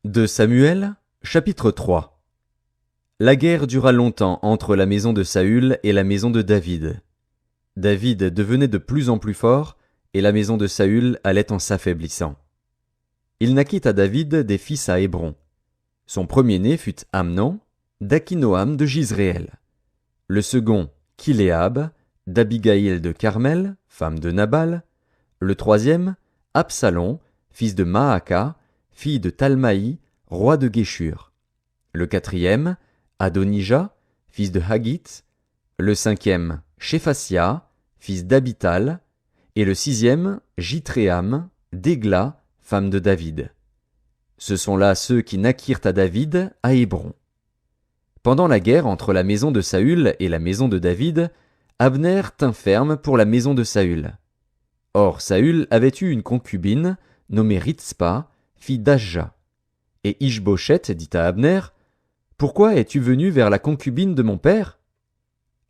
De Samuel, chapitre 3. La guerre dura longtemps entre la maison de Saül et la maison de David. David devenait de plus en plus fort, et la maison de Saül allait en s'affaiblissant. Il naquit à David des fils à Hébron. Son premier-né fut Amnon, d'Akinoam de Jizréel. Le second, Kiléab, d'Abigaïl de Carmel, femme de Nabal. Le troisième, Absalom, fils de Maaka, fille de Talmaï, roi de Géshur. Le quatrième, Adonijah, fils de Haggith. Le cinquième, Shéphasia, fils d'Abital. Et le sixième, Jitréam, d'Égla, femme de David. Ce sont là ceux qui naquirent à David à Hébron. Pendant la guerre entre la maison de Saül et la maison de David, Abner tint ferme pour la maison de Saül. Or Saül avait eu une concubine, nommée Ritspa, fille d'Ajja. Et Ish-Boshet dit à Abner, « Pourquoi es-tu venu vers la concubine de mon père »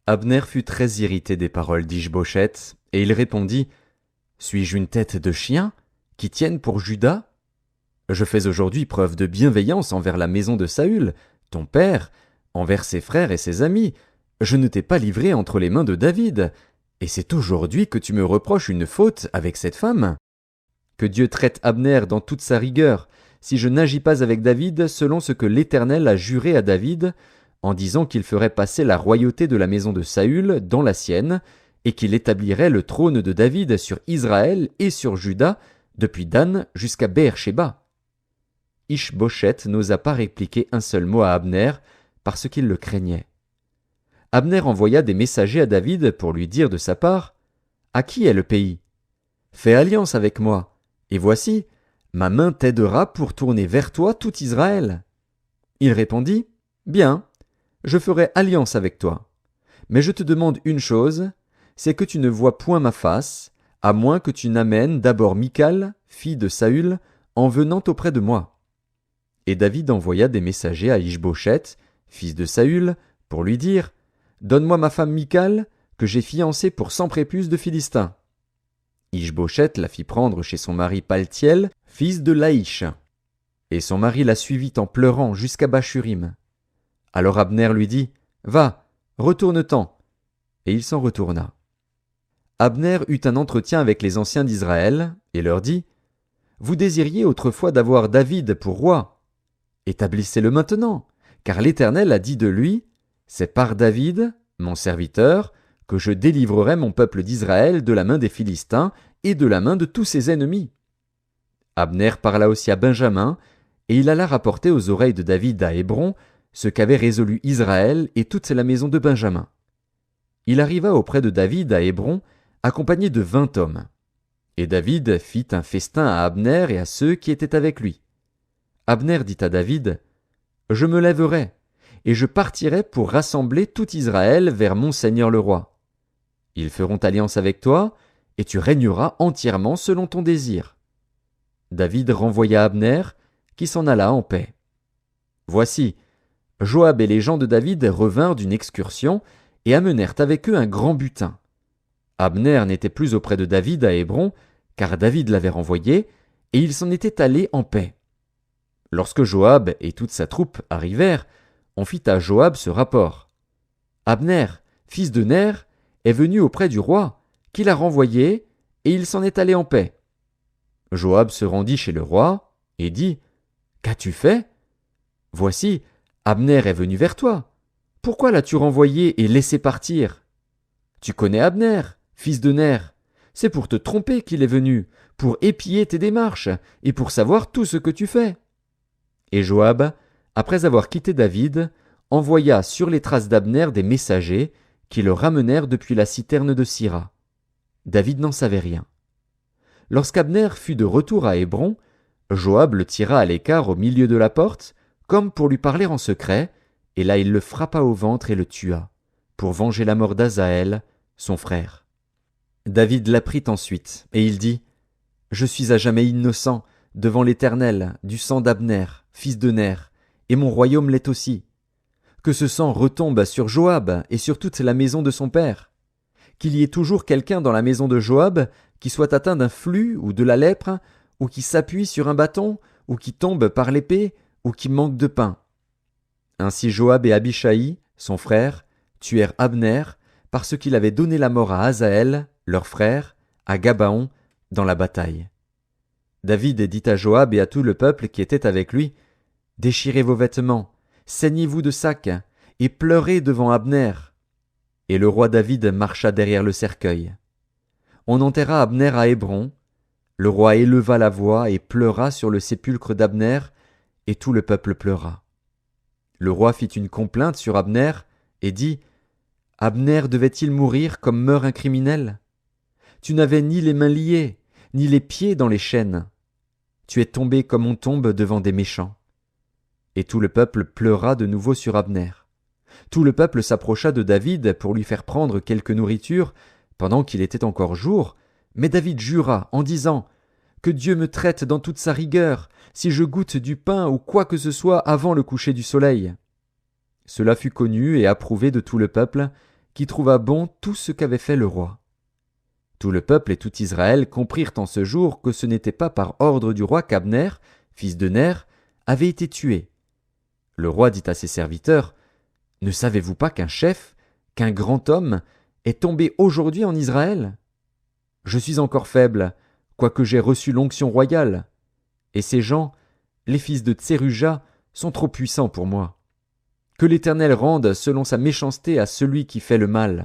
Abner fut très irrité des paroles d'Ish-Boshet, et il répondit, « Suis-je une tête de chien, qui tienne pour Juda ? Je fais aujourd'hui preuve de bienveillance envers la maison de Saül, ton père, envers ses frères et ses amis. Je ne t'ai pas livré entre les mains de David, et c'est aujourd'hui que tu me reproches une faute avec cette femme. Que Dieu traite Abner dans toute sa rigueur, si je n'agis pas avec David selon ce que l'Éternel a juré à David, en disant qu'il ferait passer la royauté de la maison de Saül dans la sienne, et qu'il établirait le trône de David sur Israël et sur Juda, depuis Dan jusqu'à Beër-Shéba. » Ish-Boshet n'osa pas répliquer un seul mot à Abner, parce qu'il le craignait. Abner envoya des messagers à David pour lui dire de sa part, « À qui est le pays ? Fais alliance avec moi, et voici, ma main t'aidera pour tourner vers toi tout Israël. » Il répondit, « Bien, je ferai alliance avec toi. Mais je te demande une chose, c'est que tu ne vois point ma face, à moins que tu n'amènes d'abord Michal, fille de Saül, en venant auprès de moi. » Et David envoya des messagers à Ish-Boshet, fils de Saül, pour lui dire, « Donne-moi ma femme Michal, que j'ai fiancée pour 100 prépuces de Philistins. » Ish-Boshet la fit prendre chez son mari Paltiel, fils de Laïch. Et son mari la suivit en pleurant jusqu'à Bachurim. Alors Abner lui dit, « Va, retourne-t'en. » Et il s'en retourna. Abner eut un entretien avec les anciens d'Israël, et leur dit, « Vous désiriez autrefois d'avoir David pour roi. Établissez-le maintenant, car l'Éternel a dit de lui, « C'est par David, mon serviteur, que je délivrerai mon peuple d'Israël de la main des Philistins et de la main de tous ses ennemis. » Abner parla aussi à Benjamin, et il alla rapporter aux oreilles de David à Hébron ce qu'avait résolu Israël et toute la maison de Benjamin. Il arriva auprès de David à Hébron, accompagné de 20 hommes. Et David fit un festin à Abner et à ceux qui étaient avec lui. Abner dit à David, « Je me lèverai, et je partirai pour rassembler tout Israël vers mon seigneur le roi. Ils feront alliance avec toi, et tu régneras entièrement selon ton désir. » David renvoya Abner, qui s'en alla en paix. Voici, Joab et les gens de David revinrent d'une excursion et amenèrent avec eux un grand butin. Abner n'était plus auprès de David à Hébron, car David l'avait renvoyé, et il s'en était allé en paix. Lorsque Joab et toute sa troupe arrivèrent, on fit à Joab ce rapport. Abner, fils de Ner, est venu auprès du roi, qui l'a renvoyé, et il s'en est allé en paix. Joab se rendit chez le roi, et dit, « Qu'as-tu fait ? Voici, Abner est venu vers toi. Pourquoi l'as-tu renvoyé et laissé partir ? Tu connais Abner, fils de Ner. C'est pour te tromper qu'il est venu, pour épier tes démarches, et pour savoir tout ce que tu fais. » Et Joab, après avoir quitté David, envoya sur les traces d'Abner des messagers qui le ramenèrent depuis la citerne de Sira. David n'en savait rien. Lorsqu'Abner fut de retour à Hébron, Joab le tira à l'écart au milieu de la porte, comme pour lui parler en secret, et là il le frappa au ventre et le tua, pour venger la mort d'Asaël, son frère. David l'apprit ensuite, et il dit, « Je suis à jamais innocent devant l'Éternel du sang d'Abner, fils de Ner, et mon royaume l'est aussi. Que ce sang retombe sur Joab et sur toute la maison de son père. Qu'il y ait toujours quelqu'un dans la maison de Joab qui soit atteint d'un flux ou de la lèpre, ou qui s'appuie sur un bâton, ou qui tombe par l'épée, ou qui manque de pain. Ainsi Joab et Abishai, son frère, tuèrent Abner, parce qu'il avait donné la mort à Asaël, leur frère, à Gabaon, dans la bataille. David dit à Joab et à tout le peuple qui était avec lui, « Déchirez vos vêtements, saignez-vous de sacs, et pleurez devant Abner. » Et le roi David marcha derrière le cercueil. On enterra Abner à Hébron. Le roi éleva la voix et pleura sur le sépulcre d'Abner, et tout le peuple pleura. Le roi fit une complainte sur Abner et dit, « Abner devait-il mourir comme meurt un criminel? Tu n'avais ni les mains liées, ni les pieds dans les chaînes. Tu es tombé comme on tombe devant des méchants. » Et tout le peuple pleura de nouveau sur Abner. Tout le peuple s'approcha de David pour lui faire prendre quelque nourriture, pendant qu'il était encore jour, mais David jura en disant, « Que Dieu me traite dans toute sa rigueur, si je goûte du pain ou quoi que ce soit avant le coucher du soleil. » Cela fut connu et approuvé de tout le peuple, qui trouva bon tout ce qu'avait fait le roi. Tout le peuple et tout Israël comprirent en ce jour que ce n'était pas par ordre du roi qu'Abner, fils de Ner, avait été tué. Le roi dit à ses serviteurs, « Ne savez-vous pas qu'un chef, qu'un grand homme, est tombé aujourd'hui en Israël? Je suis encore faible, quoique j'ai reçu l'onction royale. Et ces gens, les fils de Tseruja, sont trop puissants pour moi. Que l'Éternel rende selon sa méchanceté à celui qui fait le mal. »